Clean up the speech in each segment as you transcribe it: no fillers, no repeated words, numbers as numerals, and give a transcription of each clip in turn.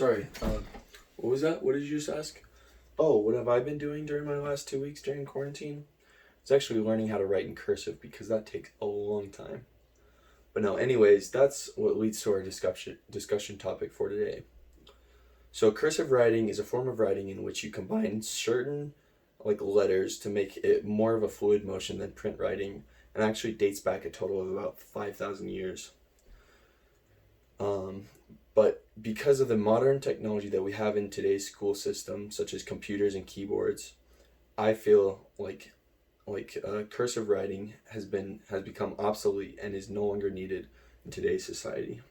Sorry, what was that? What did you just ask? Oh, what have I been doing during my last 2 weeks during quarantine? It's actually learning how to write in cursive because that takes a long time. But no, anyways, that's what leads to our discussion topic for today. So cursive writing is a form of writing in which you combine certain letters to make it more of a fluid motion than print writing, and actually dates back a total of about 5,000 years. But because of the modern technology that we have in today's school system, such as computers and keyboards, I feel like cursive writing has become obsolete and is no longer needed in today's society.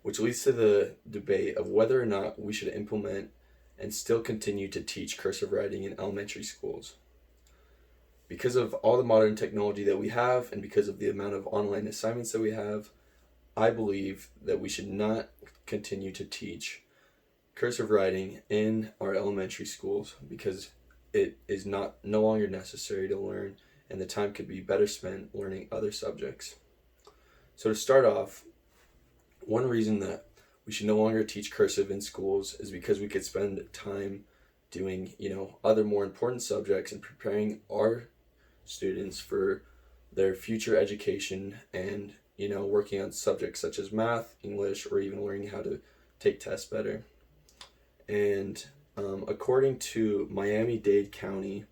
Which leads to the debate of whether or not we should implement and still continue to teach cursive writing in elementary schools. Because of all the modern technology that we have and because of the amount of online assignments that we have, I believe that we should not continue to teach cursive writing in our elementary schools because it is no longer necessary to learn, and the time could be better spent learning other subjects. So to start off, one reason that we should no longer teach cursive in schools is because we could spend time doing, other more important subjects and preparing our students for their future education and, working on subjects such as math, English, or even learning how to take tests better. And according to Miami-Dade County,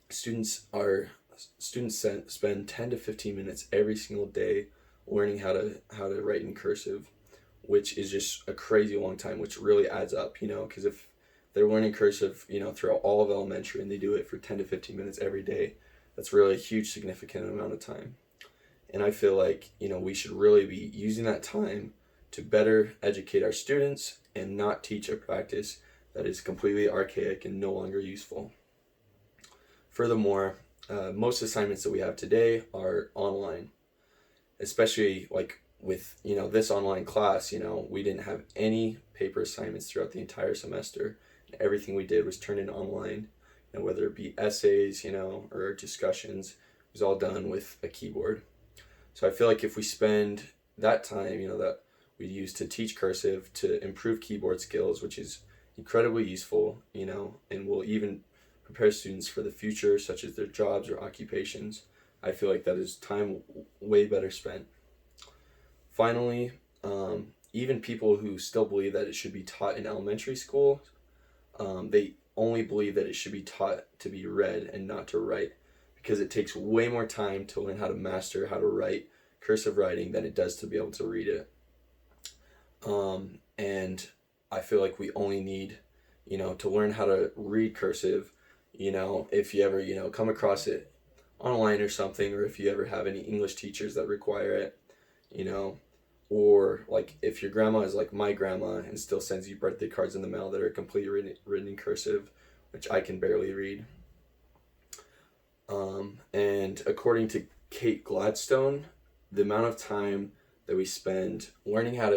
students spend 10 to 15 minutes every single day learning how to write in cursive, which is just a crazy long time, which really adds up, because if they're learning cursive, throughout all of elementary and they do it for 10 to 15 minutes every day, that's really a huge significant amount of time. And I feel like, we should really be using that time to better educate our students and not teach a practice that is completely archaic and no longer useful. Furthermore, most assignments that we have today are online, especially with this online class. We didn't have any paper assignments throughout the entire semester. Everything we did was turned in online, whether it be essays, or discussions, it was all done with a keyboard. So I feel like if we spend that time, that we use to teach cursive to improve keyboard skills, which is incredibly useful, and will even prepare students for the future, such as their jobs or occupations, I feel like that is time way better spent. Finally, even people who still believe that it should be taught in elementary school, they only believe that it should be taught to be read and not to write, because it takes way more time to learn how to master how to write cursive writing than it does to be able to read it. And I feel like we only need, to learn how to read cursive, if you ever, come across it online or something, or if you ever have any English teachers that require it, or if your grandma is like my grandma and still sends you birthday cards in the mail that are completely written in cursive, which I can barely read. And according to Kate Gladstone, the amount of time that we spend learning how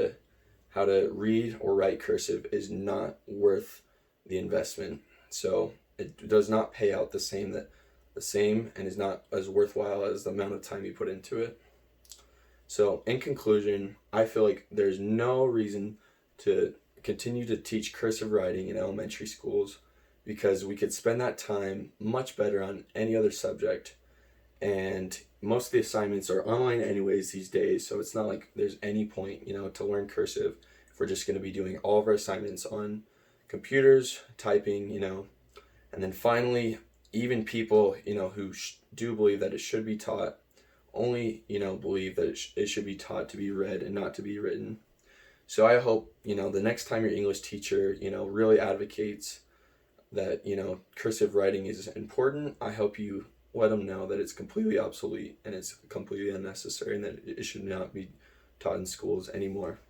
to read or write cursive is not worth the investment. So it does not pay out the same and is not as worthwhile as the amount of time you put into it. So in conclusion, I feel like there's no reason to continue to teach cursive writing in elementary schools, because we could spend that time much better on any other subject. And most of the assignments are online anyways these days, so it's not like there's any point, to learn cursive if we're just going to be doing all of our assignments on computers, typing, And then finally, even people, who do believe that it should be taught, only, believe that it should be taught to be read and not to be written. So I hope, the next time your English teacher, really advocates that, cursive writing is important, I hope you let them know that it's completely obsolete and it's completely unnecessary and that it should not be taught in schools anymore.